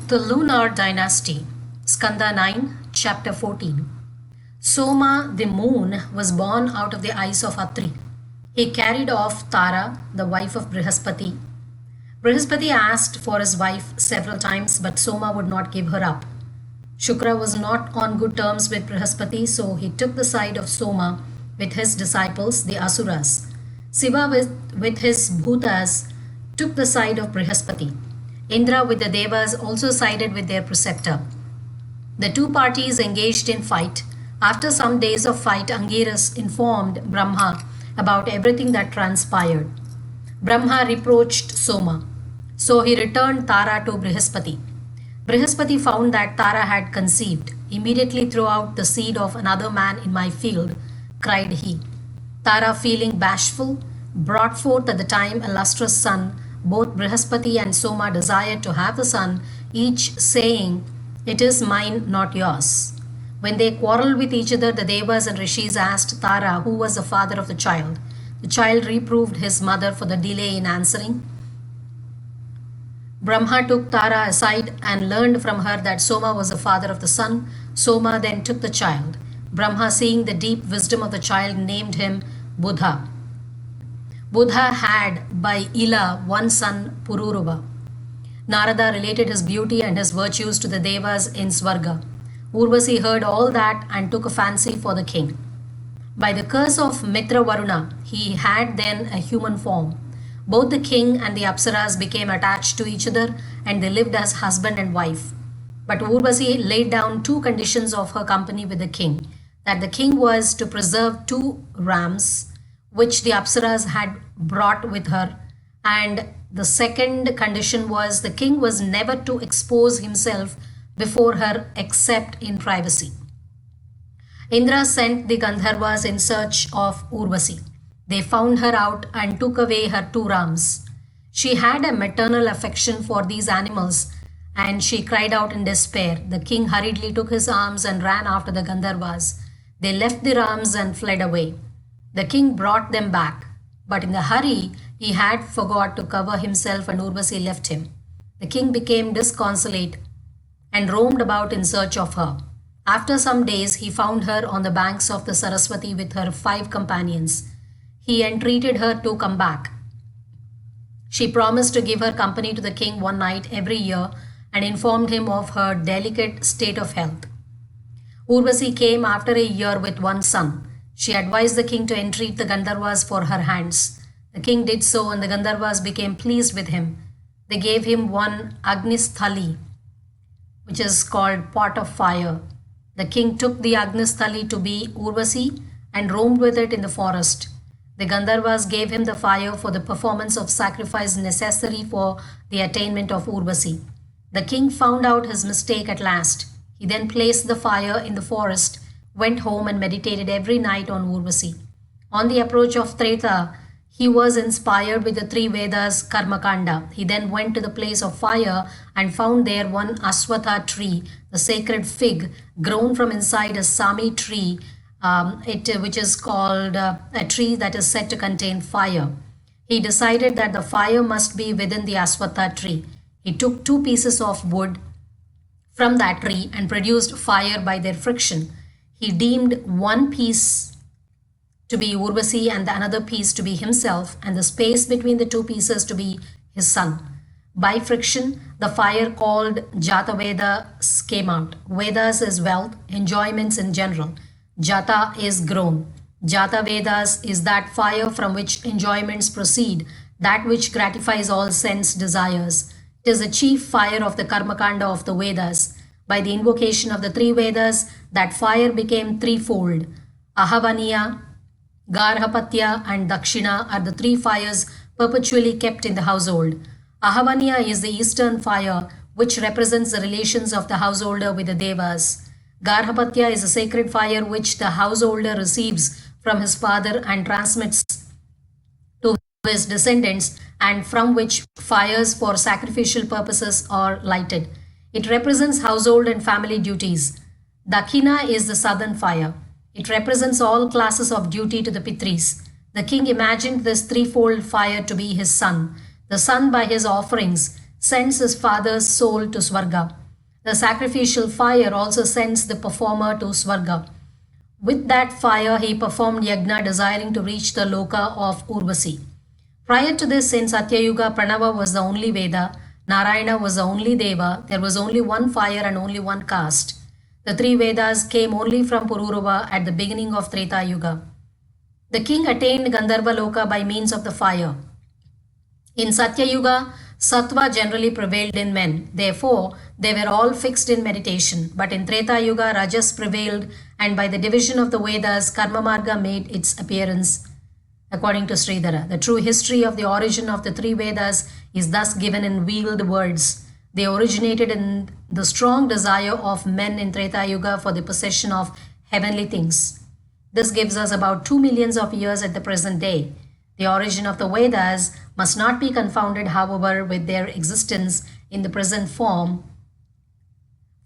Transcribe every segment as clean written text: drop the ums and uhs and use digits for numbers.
The Lunar Dynasty, Skanda 9, Chapter 14. Soma, the moon, was born out of the eyes of Atri. He carried off Tara, the wife of Brihaspati. Brihaspati asked for his wife several times, but Soma would not give her up. Shukra was not on good terms with Brihaspati, so he took the side of Soma with his disciples, the Asuras. Shiva, with his Bhutas, took the side of Brihaspati. Indra with the Devas also sided with their preceptor. The two parties engaged in fight. After some days of fight, Angiras informed Brahma about everything that transpired. Brahma reproached Soma. So he returned Tara to Brihaspati. Brihaspati found that Tara had conceived. Immediately throw out the seed of another man in my field, cried he. Tara, feeling bashful, brought forth at the time a lustrous son. Both Brihaspati and Soma desired to have the son, each saying, "It is mine, not yours." When they quarreled with each other, the Devas and Rishis asked Tara who was the father of the child. The child reproved his mother for the delay in answering. Brahma took Tara aside and learned from her that Soma was the father of the son. Soma then took the child. Brahma, seeing the deep wisdom of the child, named him Buddha. Buddha had by Ila one son, Pururuva. Narada related his beauty and his virtues to the Devas in Swarga. Urvasi heard all that and took a fancy for the king. By the curse of Mitra Varuna, he had then a human form. Both the king and the Apsaras became attached to each other and they lived as husband and wife. But Urvasi laid down two conditions of her company with the king, that the king was to preserve two rams which the Apsaras had brought with her, and the second condition was the king was never to expose himself before her except in privacy. Indra sent the Gandharvas in search of Urvasi. They found her out and took away her two rams. She had a maternal affection for these animals and she cried out in despair. The king hurriedly took his arms and ran after the Gandharvas. They left the rams and fled away. The king brought them back, but in the hurry he had forgot to cover himself and Urvasi left him. The king became disconsolate and roamed about in search of her. After some days he found her on the banks of the Saraswati with her 5 companions. He entreated her to come back. She promised to give her company to the king one night every year and informed him of her delicate state of health. Urvasi came after a year with one son. She advised the king to entreat the Gandharvas for her hands. The king did so and the Gandharvas became pleased with him. They gave him one Agnisthali, which is called pot of fire. The king took the Agnisthali to be Urvasi and roamed with it in the forest. The Gandharvas gave him the fire for the performance of sacrifice necessary for the attainment of Urvasi. The king found out his mistake at last. He then placed the fire in the forest, went home and meditated every night on Urvasi. On the approach of Treta, he was inspired with the 3 Vedas Karmakanda. He then went to the place of fire and found there one Aswatha tree, the sacred fig, grown from inside a Sami tree, which is called a tree that is said to contain fire. He decided that the fire must be within the Aswatha tree. He took 2 pieces of wood from that tree and produced fire by their friction. He deemed one piece to be Urvasi and the another piece to be himself and the space between the 2 pieces to be his son. By friction, the fire called Jata Vedas came out. Vedas is wealth, enjoyments in general. Jata is grown. Jata Vedas is that fire from which enjoyments proceed, that which gratifies all sense desires. It is the chief fire of the Karmakanda of the Vedas. By the invocation of the 3 Vedas, that fire became threefold. Ahavaniya, Garhapatya and Dakshina are the 3 fires perpetually kept in the household. Ahavaniya is the eastern fire which represents the relations of the householder with the Devas. Garhapatya is a sacred fire which the householder receives from his father and transmits to his descendants and from which fires for sacrificial purposes are lighted. It represents household and family duties. Dakshina is the southern fire. It represents all classes of duty to the Pitris. The king imagined this threefold fire to be his son. The son by his offerings sends his father's soul to Swarga. The sacrificial fire also sends the performer to Swarga. With that fire, he performed yagna desiring to reach the loka of Urvasi. Prior to this, in Satyayuga, Pranava was the only Veda, Narayana was the only Deva, there was only one fire and only one caste. The three Vedas came only from Pururava at the beginning of Treta Yuga. The king attained Gandharva Loka by means of the fire. In Satyayuga, Sattva generally prevailed in men. Therefore, they were all fixed in meditation. But in Treta Yuga, Rajas prevailed, and by the division of the Vedas, Karma Marga made its appearance. According to Sridhara, the true history of the origin of the three Vedas is thus given in veiled words. They originated in the strong desire of men in Treta Yuga for the possession of heavenly things. This gives us about 2 millions of years at the present day. The origin of the Vedas must not be confounded, however, with their existence in the present form.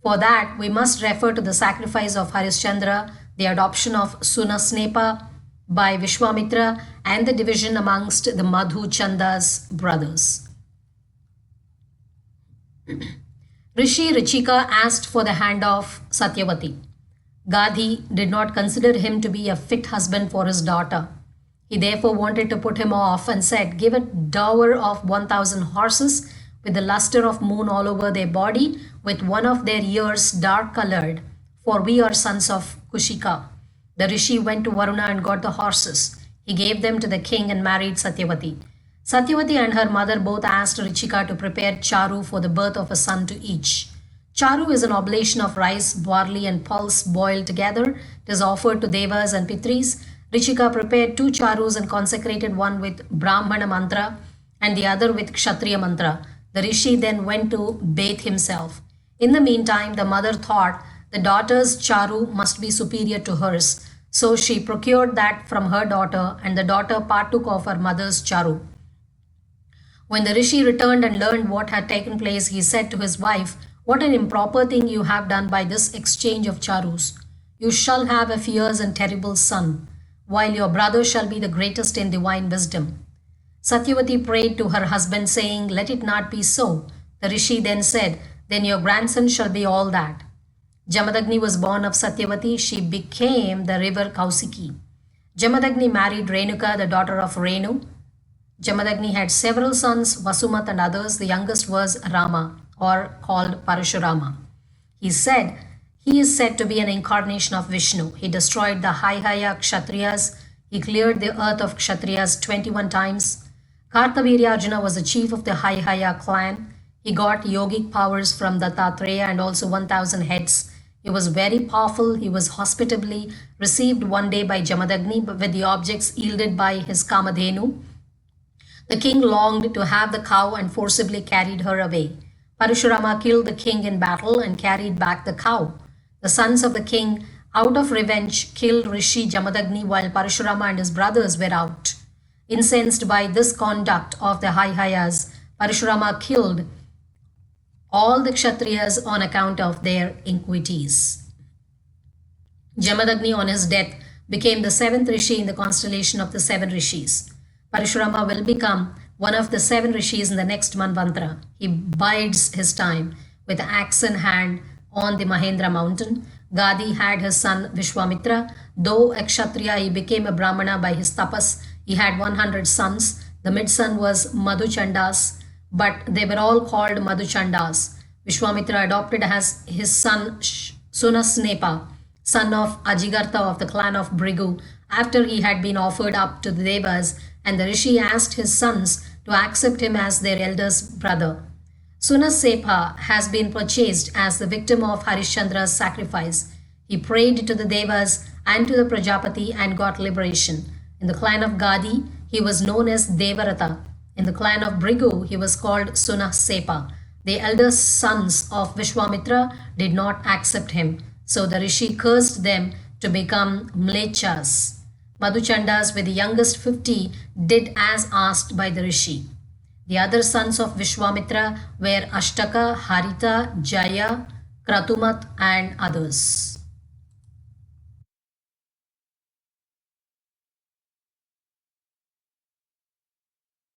For that, we must refer to the sacrifice of Harishchandra, the adoption of Sunasnepa by Vishwamitra, and the division amongst the Madhu Chanda's brothers. Rishi Richika asked for the hand of Satyavati. Gadhi did not consider him to be a fit husband for his daughter. He therefore wanted to put him off and said, "Give a dower of 1,000 horses with the luster of moon all over their body, with one of their ears dark colored, for we are sons of Kushika." The Rishi went to Varuna and got the horses. He gave them to the king and married Satyavati. Satyavati and her mother both asked Richika to prepare charu for the birth of a son to each. Charu is an oblation of rice, barley, and pulse boiled together. It is offered to devas and pitris. Richika prepared 2 charus and consecrated one with Brahmana mantra and the other with Kshatriya mantra. The Rishi then went to bathe himself. In the meantime, the mother thought the daughter's charu must be superior to hers. So she procured that from her daughter, and the daughter partook of her mother's charu. When the Rishi returned and learned what had taken place, he said to his wife, "What an improper thing you have done by this exchange of charus. You shall have a fierce and terrible son, while your brother shall be the greatest in divine wisdom." Satyavati prayed to her husband, saying, "Let it not be so." The Rishi then said, "Then your grandson shall be all that." Jamadagni was born of Satyavati. She became the river Kausiki. Jamadagni married Renuka, the daughter of Renu. Jamadagni had several sons, Vasumat and others. The youngest was Rama, or called Parasurama. He is said to be an incarnation of Vishnu. He destroyed the Haihaya Kshatriyas. He cleared the earth of Kshatriyas 21 times. Kartavirya Arjuna was the chief of the Haihaya clan. He got yogic powers from Dattatreya and also 1,000 heads. He was very powerful. He was hospitably received one day by Jamadagni with the objects yielded by his Kamadhenu. The king longed to have the cow and forcibly carried her away. Parasurama killed the king in battle and carried back the cow. The sons of the king, out of revenge, killed Rishi Jamadagni while Parasurama and his brothers were out. Incensed by this conduct of the Haihayas, Parasurama killed all the Kshatriyas on account of their iniquities. Jamadagni on his death became the 7th Rishi in the constellation of the 7 Rishis. Parasurama will become one of the 7 Rishis in the next Manvantara. He bides his time with axe in hand on the Mahendra mountain. Gadi had his son Vishwamitra. Though a Kshatriya, he became a Brahmana by his tapas. He had 100 sons. The mid-son was Madhuchandas, but they were all called Madhuchandas. Vishwamitra adopted as his son Sunasnepa, son of Ajigartha of the clan of Brigu, after he had been offered up to the Devas, and the Rishi asked his sons to accept him as their eldest brother. Sunasepa has been purchased as the victim of Harishchandra's sacrifice. He prayed to the Devas and to the Prajapati and got liberation. In the clan of Gadi, he was known as Devarata. In the clan of Brigu, he was called Sunasepa. The eldest sons of Vishwamitra did not accept him, so the Rishi cursed them to become Mlechas. Madhuchandas, with the youngest 50, did as asked by the Rishi. The other sons of Vishwamitra were Ashtaka, Harita, Jaya, Kratumat, and others.